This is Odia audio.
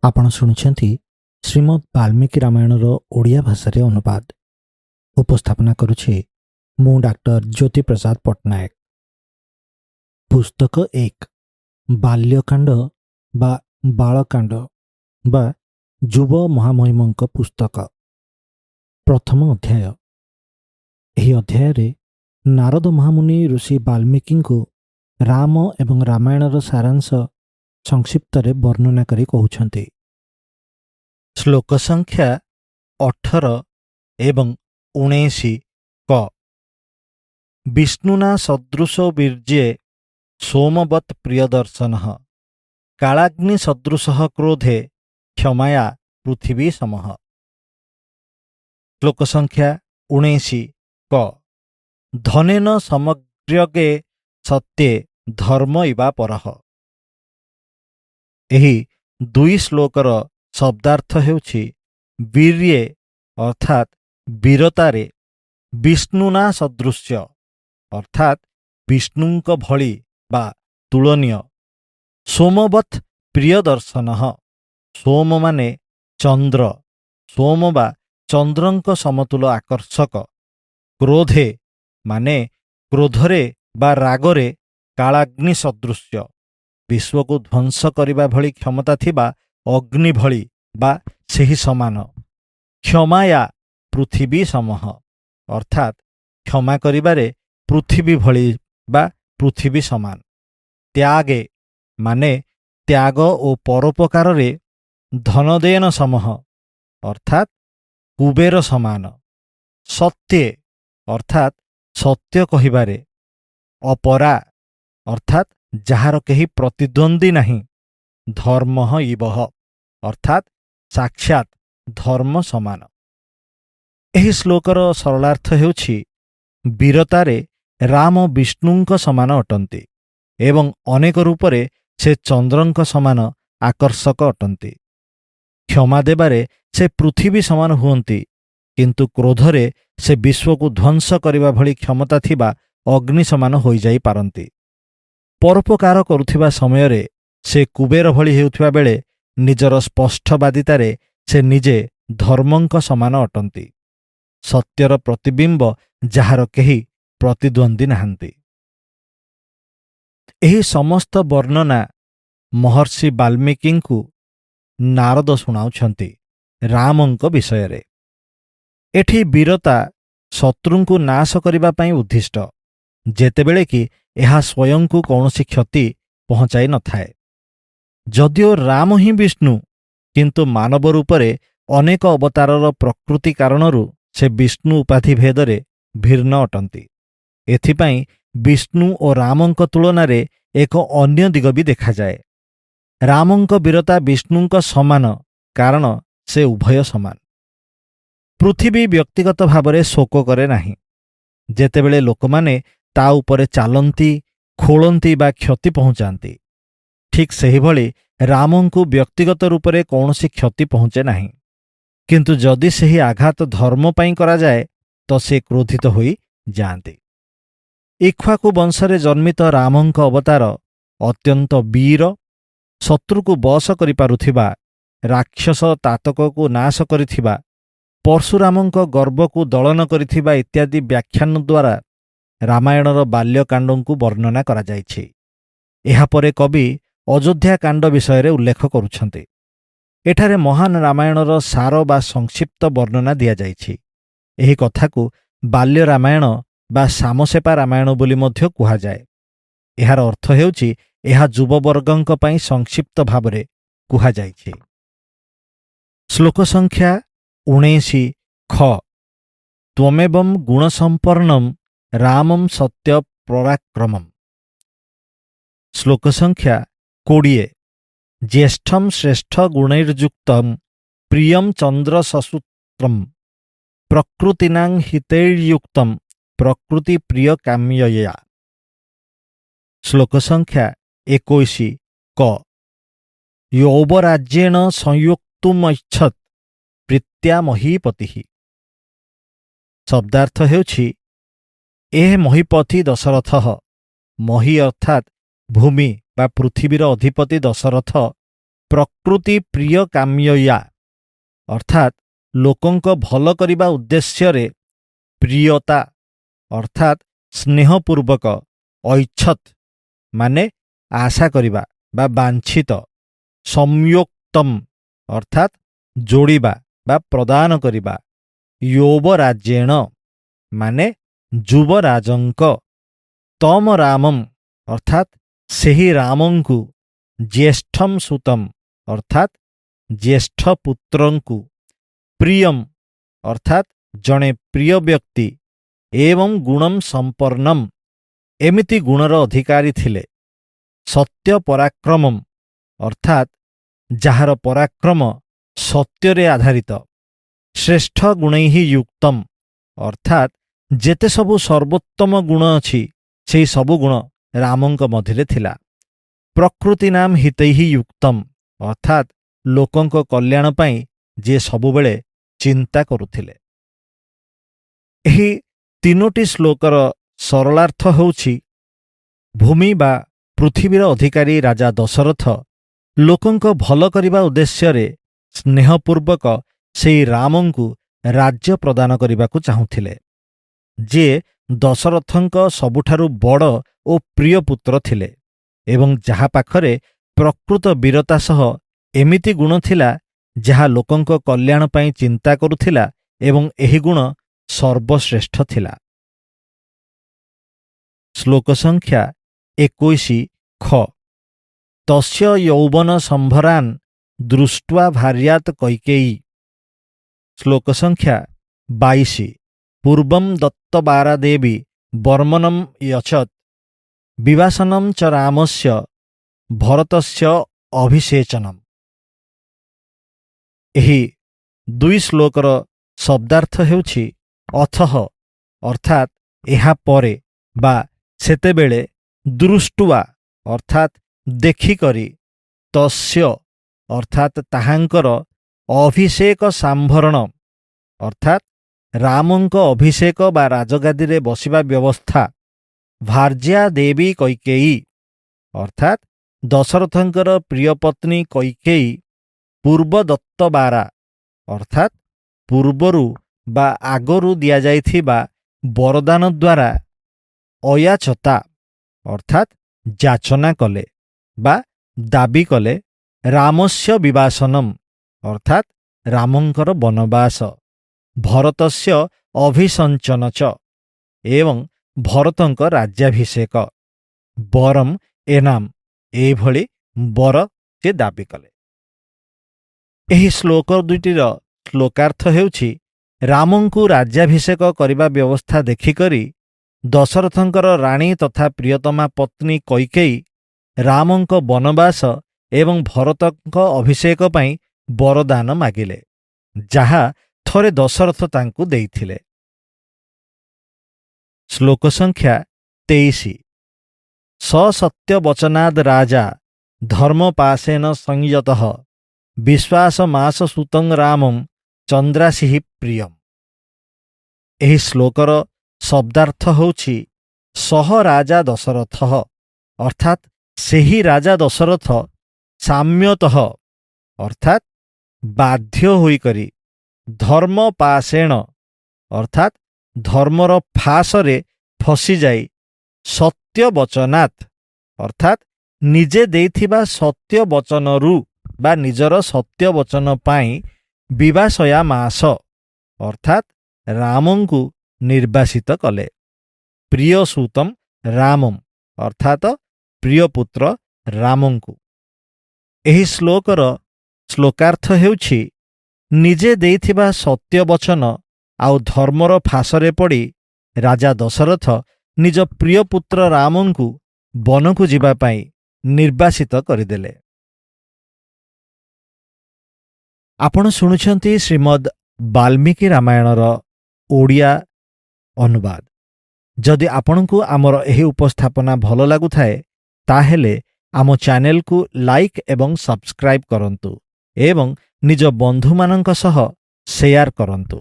ଆପଣ ଶୁଣିଛନ୍ତି ଶ୍ରୀମଦ୍ ବାଲ୍ମୀକି ରାମାୟଣର ଓଡ଼ିଆ ଭାଷାରେ ଅନୁବାଦ। ଉପସ୍ଥାପନା କରୁଛି ମୁଁ ଡାକ୍ତର ଜ୍ୟୋତି ପ୍ରସାଦ ପଟ୍ଟନାୟକ। ପୁସ୍ତକ 1 ବାଲ୍ୟକାଣ୍ଡ ବା ବାଳକାଣ୍ଡ ବା ଯୁବ ମହାମହିମଙ୍କ ପୁସ୍ତକ। ପ୍ରଥମ ଅଧ୍ୟାୟ। ଏହି ଅଧ୍ୟାୟରେ ନାରଦ ମହାମୁନି ଋଷି ବାଲ୍ମୀକିଙ୍କୁ ରାମ ଏବଂ ରାମାୟଣର ସାରାଂଶ ସଂକ୍ଷିପ୍ତରେ ବର୍ଣ୍ଣନା କରି କହୁଛନ୍ତି। ଶ୍ଲୋକ ସଂଖ୍ୟା 18 ଏବଂ 19 କ। ବିଷ୍ଣୁନା ସଦୃଶୋ ବୀର୍ଯ୍ୟେ ସୋମବତ୍ ପ୍ରିୟଦର୍ଶନଃ କାଳାଗ୍ନି ସଦୃଶଃ କ୍ରୋଧେ କ୍ଷମାୟା ପୃଥିବୀ ସମଃ। ଶ୍ଲୋକ ସଂଖ୍ୟା 19 କ। ଧନେନ ସମଗ୍ରଗେ ସତ୍ୟେ ଧର୍ମ ଇବା ପରଃ। ଏହି ଦୁଇ ଶ୍ଲୋକର ଶବ୍ଦାର୍ଥ ହେଉଛି ବୀର୍ୟେ ଅର୍ଥାତ୍ ବୀରତାରେ, ବିଷ୍ଣୁନା ସଦୃଶ୍ୟ ଅର୍ଥାତ୍ ବିଷ୍ଣୁଙ୍କ ଭଳି ବା ତୁଳନୀୟ, ସୋମବତ୍ ପ୍ରିୟଦର୍ଶନଃ ସୋମ ମାନେ ଚନ୍ଦ୍ର, ସୋମ ବା ଚନ୍ଦ୍ରଙ୍କ ସମତୁଲ ଆକର୍ଷକ, କ୍ରୋଧେ ମାନେ କ୍ରୋଧରେ ବା ରାଗରେ, କାଳାଗ୍ନି ସଦୃଶ୍ୟ ବିଶ୍ୱକୁ ଧ୍ୱଂସ କରିବା ଭଳି କ୍ଷମତା ଥିବା ଅଗ୍ନି ଭଳି ବା ସେହି ସମାନ, କ୍ଷମାୟା ପୃଥିବୀ ସମଃ ଅର୍ଥାତ୍ କ୍ଷମା କରିବାରେ ପୃଥିବୀ ଭଳି ବା ପୃଥିବୀ ସମାନ, ତ୍ୟାଗେ ମାନେ ତ୍ୟାଗ ଓ ପରୋପକାରରେ, ଧନଦେନ ସମଃ ଅର୍ଥାତ୍ କୁବେର ସମାନ, ସତ୍ୟେ ଅର୍ଥାତ୍ ସତ୍ୟ କହିବାରେ, ଅପରା ଅର୍ଥାତ୍ ଯାହାର କେହି ପ୍ରତିଦ୍ୱନ୍ଦ୍ୱୀ ନାହିଁ, ଧର୍ମଃ ଇବଃ ଅର୍ଥାତ୍ ସାକ୍ଷାତ୍ ଧର୍ମ ସମାନ। ଏହି ଶ୍ଲୋକର ସରଳାର୍ଥ ହେଉଛି ବୀରତାରେ ରାମ ବିଷ୍ଣୁଙ୍କ ସମାନ ଅଟନ୍ତି ଏବଂ ଅନେକ ରୂପରେ ସେ ଚନ୍ଦ୍ରଙ୍କ ସମାନ ଆକର୍ଷକ ଅଟନ୍ତି। କ୍ଷମା ଦେବାରେ ସେ ପୃଥିବୀ ସମାନ ହୁଅନ୍ତି, କିନ୍ତୁ କ୍ରୋଧରେ ସେ ବିଶ୍ୱକୁ ଧ୍ୱଂସ କରିବା ଭଳି କ୍ଷମତା ଥିବା ଅଗ୍ନି ସମାନ ହୋଇଯାଇପାରନ୍ତି। ପରୋପକାର କରୁଥିବା ସମୟରେ ସେ କୁବେର ଭଳି ହେଉଥିବା ବେଳେ ନିଜର ସ୍ପଷ୍ଟବାଦିତାରେ ସେ ନିଜେ ଧର୍ମଙ୍କ ସମାନ ଅଟନ୍ତି, ସତ୍ୟର ପ୍ରତିବିମ୍ବ ଯାହାର କେହି ପ୍ରତିଦ୍ୱନ୍ଦ୍ୱୀ ନାହାନ୍ତି। ଏହି ସମସ୍ତ ବର୍ଣ୍ଣନା ମହର୍ଷି ବାଲ୍ମୀକିଙ୍କୁ ନାରଦ ଶୁଣାଉଛନ୍ତି ରାମଙ୍କ ବିଷୟରେ। ଏଠି ବୀରତା ଶତ୍ରୁଙ୍କୁ ନାଶ କରିବା ପାଇଁ ଉଦ୍ଦିଷ୍ଟ, ଯେତେବେଳେ କି ଏହା ସ୍ୱୟଂକୁ କୌଣସି କ୍ଷତି ପହଞ୍ଚାଇ ନଥାଏ। ଯଦିଓ ରାମ ହିଁ ବିଷ୍ଣୁ, କିନ୍ତୁ ମାନବ ରୂପରେ ଅନେକ ଅବତାରର ପ୍ରକୃତି କାରଣରୁ ସେ ବିଷ୍ଣୁ ଉପାଧି ଭେଦରେ ଭିନ୍ନ ଅଟନ୍ତି। ଏଥିପାଇଁ ବିଷ୍ଣୁ ଓ ରାମଙ୍କ ତୁଳନାରେ ଏକ ଅନ୍ୟ ଦିଗ ବି ଦେଖାଯାଏ। ରାମଙ୍କ ବୀରତା ବିଷ୍ଣୁଙ୍କ ସମାନ, କାରଣ ସେ ଉଭୟ ସମାନ। ପୃଥିବୀ ବ୍ୟକ୍ତିଗତ ଭାବରେ ଶୋକ କରେ ନାହିଁ। ଯେତେବେଳେ ଲୋକମାନେ ତା ଉପରେ ଚାଲନ୍ତି, ଖୋଳନ୍ତି ବା କ୍ଷତି ପହଞ୍ଚାନ୍ତି, ଠିକ୍ ସେହିଭଳି ରାମଙ୍କୁ ବ୍ୟକ୍ତିଗତ ରୂପରେ କୌଣସି କ୍ଷତି ପହଞ୍ଚେ ନାହିଁ। କିନ୍ତୁ ଯଦି ସେହି ଆଘାତ ଧର୍ମ ପାଇଁ କରାଯାଏ ତ ସେ କ୍ରୋଧିତ ହୋଇ ଯାଆନ୍ତି। ଇକ୍ଷ୍ୱାକୁ ବଂଶରେ ଜନ୍ମିତ ରାମଙ୍କ ଅବତାର ଅତ୍ୟନ୍ତ ବୀର, ଶତ୍ରୁକୁ ବଶ କରିପାରୁଥିବା, ରାକ୍ଷସ ତାତକକୁ ନାଶ କରିଥିବା, ପରଶୁରାମଙ୍କ ଗର୍ବକୁ ଦଳନ କରିଥିବା ଇତ୍ୟାଦି ବ୍ୟାଖ୍ୟାନ ଦ୍ୱାରା ରାମାୟଣର ବାଲ୍ୟକାଣ୍ଡଙ୍କୁ ବର୍ଣ୍ଣନା କରାଯାଇଛି। ଏହାପରେ କବି ଅଯୋଧ୍ୟାକାଣ୍ଡ ବିଷୟରେ ଉଲ୍ଲେଖ କରୁଛନ୍ତି। ଏଠାରେ ମହାନ ରାମାୟଣର ସାର ବା ସଂକ୍ଷିପ୍ତ ବର୍ଣ୍ଣନା ଦିଆଯାଇଛି। ଏହି କଥାକୁ ବାଲ୍ୟ ରାମାୟଣ ବା ସାମସେପା ରାମାୟଣ ବୋଲି ମଧ୍ୟ କୁହାଯାଏ। ଏହାର ଅର୍ଥ ହେଉଛି ଏହା ଯୁବବର୍ଗଙ୍କ ପାଇଁ ସଂକ୍ଷିପ୍ତ ଭାବରେ କୁହାଯାଇଛି। ଶ୍ଲୋକ ସଂଖ୍ୟା 19 ଖ। ତ୍ୱମେବଂ ଗୁଣସମ୍ପନ୍ନଂ ରାମଂ ସତ୍ୟ ପରାକ୍ରମମ୍। ଶ୍ଲୋକ ସଂଖ୍ୟା 20 ଜ୍ୟେଷ୍ଠଂ ଶ୍ରେଷ୍ଠ ଗୁଣୈର୍ଯୁକ୍ତଂ ପ୍ରିୟଂ ଚନ୍ଦ୍ର ସସୂତ୍ରଂ ପ୍ରକୃତିନାଂ ହିତୈର୍ଯୁକ୍ତଂ ପ୍ରକୃତି ପ୍ରିୟ କାମ୍ୟୟା। ଶ୍ଲୋକ ସଂଖ୍ୟା 21 କ। ଯୌବରାଜ୍ୟେଣ ସଂଯୁକ୍ତୁମୈଚ୍ଛତ୍ ପ୍ରୀତ୍ୟା ମହୀପତିଃ। ଶବ୍ଦାର୍ଥ ହେଉଛି ଏ ମହୀପତି ଦଶରଥ, ମହୀ ଅର୍ଥାତ୍ ଭୂମି ବା ପୃଥିବୀର ଅଧିପତି ଦଶରଥ ପ୍ରକୃତି ପ୍ରିୟ କାମ୍ୟୟା ଅର୍ଥାତ୍ ଲୋକଙ୍କ ଭଲ କରିବା ଉଦ୍ଦେଶ୍ୟରେ ପ୍ରିୟତା ଅର୍ଥାତ୍ ସ୍ନେହପୂର୍ବକ ଐଚ୍ଛତ୍ ମାନେ ଆଶା କରିବା ବା ବାଞ୍ଛିତ ସମ୍ୟୋକ୍ତମ୍ ଅର୍ଥାତ୍ ଯୋଡ଼ିବା ବା ପ୍ରଦାନ କରିବା ୟୌବରାଜ୍ୟେଣ ମାନେ ଯୁବରାଜଙ୍କ ତମ ରାମମ୍ ଅର୍ଥାତ୍ ସେହି ରାମଙ୍କୁ ଜ୍ୟେଷ୍ଠମ୍ ସୁତମ୍ ଅର୍ଥାତ୍ ଜ୍ୟେଷ୍ଠ ପୁତ୍ରଙ୍କୁ ପ୍ରିୟମ୍ ଅର୍ଥାତ୍ ଜଣେ ପ୍ରିୟ ବ୍ୟକ୍ତି ଏବଂ ଗୁଣମ୍ ସମ୍ପନ୍ନମ୍ ଏମିତି ଗୁଣର ଅଧିକାରୀ ଥିଲେ ସତ୍ୟ ପରାକ୍ରମମ୍ ଅର୍ଥାତ୍ ଯାହାର ପରାକ୍ରମ ସତ୍ୟରେ ଆଧାରିତ ଶ୍ରେଷ୍ଠ ଗୁଣୈଃ ଯୁକ୍ତମ୍ ଅର୍ଥାତ୍ ଯେତେ ସବୁ ସର୍ବୋତ୍ତମ ଗୁଣ ଅଛି ସେହି ସବୁ ଗୁଣ ରାମଙ୍କ ମଧ୍ୟରେ ଥିଲା ପ୍ରକୃତି ନାମ ହିତୈଃ ଯୁକ୍ତମ୍ ଅର୍ଥାତ୍ ଲୋକଙ୍କ କଲ୍ୟାଣ ପାଇଁ ଯିଏ ସବୁବେଳେ ଚିନ୍ତା କରୁଥିଲେ। ଏହି ତିନୋଟି ଶ୍ଲୋକର ସରଳାର୍ଥ ହେଉଛି ଭୂମି ବା ପୃଥିବୀର ଅଧିକାରୀ ରାଜା ଦଶରଥ ଲୋକଙ୍କ ଭଲ କରିବା ଉଦ୍ଦେଶ୍ୟରେ ସ୍ନେହପୂର୍ବକ ସେହି ରାମଙ୍କୁ ରାଜ୍ୟ ପ୍ରଦାନ କରିବାକୁ ଚାହୁଁଥିଲେ ଯିଏ ଦଶରଥଙ୍କ ସବୁଠାରୁ ବଡ଼ ଓ ପ୍ରିୟ ପୁତ୍ର ଥିଲେ ଏବଂ ଯାହା ପାଖରେ ପ୍ରକୃତ ବୀରତା ସହ ଏମିତି ଗୁଣ ଥିଲା ଯାହା ଲୋକଙ୍କ କଲ୍ୟାଣ ପାଇଁ ଚିନ୍ତା କରୁଥିଲା ଏବଂ ଏହି ଗୁଣ ସର୍ବଶ୍ରେଷ୍ଠ ଥିଲା। ଶ୍ଲୋକ ସଂଖ୍ୟା 21 ଖ ତସ୍ୟ ଯୌବନ ସମ୍ଭରାନ୍ ଦୃଷ୍ଟ୍ୱା ଭାର୍ୟାତ୍ କୈକେୟୀ। ଶ୍ଲୋକ ସଂଖ୍ୟା 22 ପୂର୍ବଂ ଦତ୍ତବାରା ଦେବୀ ବର୍ମନମ୍ ୟଛତ୍ ବିବାସନମ୍ ଚ ରାମସ୍ୟ ଭରତସ୍ୟ ଅଭିଷେଚନମ୍। ଏହି ଦୁଇ ଶ୍ଲୋକର ଶବ୍ଦାର୍ଥ ହେଉଛି ଅଥଃ ଅର୍ଥାତ୍ ଏହା ପରେ ବା ସେତେବେଳେ ଦୃଷ୍ଟ୍ୱା ଅର୍ଥାତ୍ ଦେଖିକରି ତସ୍ୟ ଅର୍ଥାତ୍ ତାହାଙ୍କର ଅଭିଷେକ ସାମ୍ଭରଣ ଅର୍ଥାତ୍ ରାମଙ୍କ ଅଭିଷେକ ବା ରାଜଗାଦୀରେ ବସିବା ବ୍ୟବସ୍ଥା ଭାର୍ଯ୍ୟା ଦେବୀ କୈକେୟୀ ଅର୍ଥାତ୍ ଦଶରଥଙ୍କର ପ୍ରିୟ ପତ୍ନୀ କୈକେୟୀ ପୂର୍ବଦତ୍ତବାରା ଅର୍ଥାତ୍ ପୂର୍ବରୁ ବା ଆଗରୁ ଦିଆଯାଇଥିବା ବରଦାନ ଦ୍ୱାରା ଅୟାଚତା ଅର୍ଥାତ୍ ଯାଚନା କଲେ ବା ଦାବି କଲେ ରାମସ୍ୟ ବିବାସନମ୍ ଅର୍ଥାତ୍ ରାମଙ୍କର ବନବାସ ଭରତସ୍ୟ ଅଭିଷଞ୍ଚନ ଚ ଏବଂ ଭରତଙ୍କ ରାଜ୍ୟାଭିଷେକ ବରମ୍ ଏନାମ୍ ଏଇଭଳି ବର ସେ ଦାବି କଲେ। ଏହି ଶ୍ଲୋକ ଦୁଇଟିର ଶ୍ଲୋକାର୍ଥ ହେଉଛି ରାମଙ୍କୁ ରାଜ୍ୟାଭିଷେକ କରିବା ବ୍ୟବସ୍ଥା ଦେଖିକରି ଦଶରଥଙ୍କର ରାଣୀ ତଥା ପ୍ରିୟତମା ପତ୍ନୀ କୈକେୟୀ ରାମଙ୍କ ବନବାସ ଏବଂ ଭରତଙ୍କ ଅଭିଷେକ ପାଇଁ ବରଦାନ ମାଗିଲେ ଯାହା ଥରେ ଦଶରଥ ତାଙ୍କୁ ଦେଇଥିଲେ। ଶ୍ଲୋକ ସଂଖ୍ୟା 23 ସତ୍ୟବଚନାଦ୍ ରାଜା ଧର୍ମପାଶେନ ସଂୟତଃ ବିଶ୍ୱାସମାସ ସୁତଂ ରାମଂ ଚନ୍ଦ୍ରାସିଃ ପ୍ରିୟମ୍। ଏହି ଶ୍ଲୋକର ଶବ୍ଦାର୍ଥ ହେଉଛି ସହ ରାଜା ଦଶରଥ ଅର୍ଥାତ୍ ସେହି ରାଜା ଦଶରଥ ସାମ୍ୟତଃ ଅର୍ଥାତ୍ ବାଧ୍ୟ ହୋଇକରି ଧର୍ମପାଶେଣ ଅର୍ଥାତ୍ ଧର୍ମର ଫାଶରେ ଫସିଯାଇ ସତ୍ୟବଚନାତ୍ ଅର୍ଥାତ୍ ନିଜେ ଦେଇଥିବା ସତ୍ୟବଚନରୁ ବା ନିଜର ସତ୍ୟବଚନ ପାଇଁ ବିବାସୟାମାସ ଅର୍ଥାତ୍ ରାମଙ୍କୁ ନିର୍ବାସିତ କଲେ ପ୍ରିୟସୂତମ୍ ରାମମ୍ ଅର୍ଥାତ୍ ପ୍ରିୟପୁତ୍ର ରାମଙ୍କୁ। ଏହି ଶ୍ଲୋକର ଶ୍ଲୋକାର୍ଥ ହେଉଛି ନିଜେ ଦେଇଥିବା ସତ୍ୟବଚନ ଆଉ ଧର୍ମର ଫାଶରେ ପଡ଼ି ରାଜା ଦଶରଥ ନିଜ ପ୍ରିୟପୁତ୍ର ରାମଙ୍କୁ ବନକୁ ଯିବା ପାଇଁ ନିର୍ବାସିତ କରିଦେଲେ। ଆପଣ ଶୁଣୁଛନ୍ତି ଶ୍ରୀମଦ୍ ବାଲ୍ମୀକି ରାମାୟଣର ଓଡ଼ିଆ ଅନୁବାଦ। ଯଦି ଆପଣଙ୍କୁ ଆମର ଏହି ଉପସ୍ଥାପନା ଭଲ ଲାଗୁଥାଏ ତାହେଲେ ଆମ ଚ୍ୟାନେଲକୁ ଲାଇକ୍ ଏବଂ ସବସ୍କ୍ରାଇବ୍ କରନ୍ତୁ ଏବଂ ନିଜ ବନ୍ଧୁମାନଙ୍କ ସହ ସେୟାର କରନ୍ତୁ।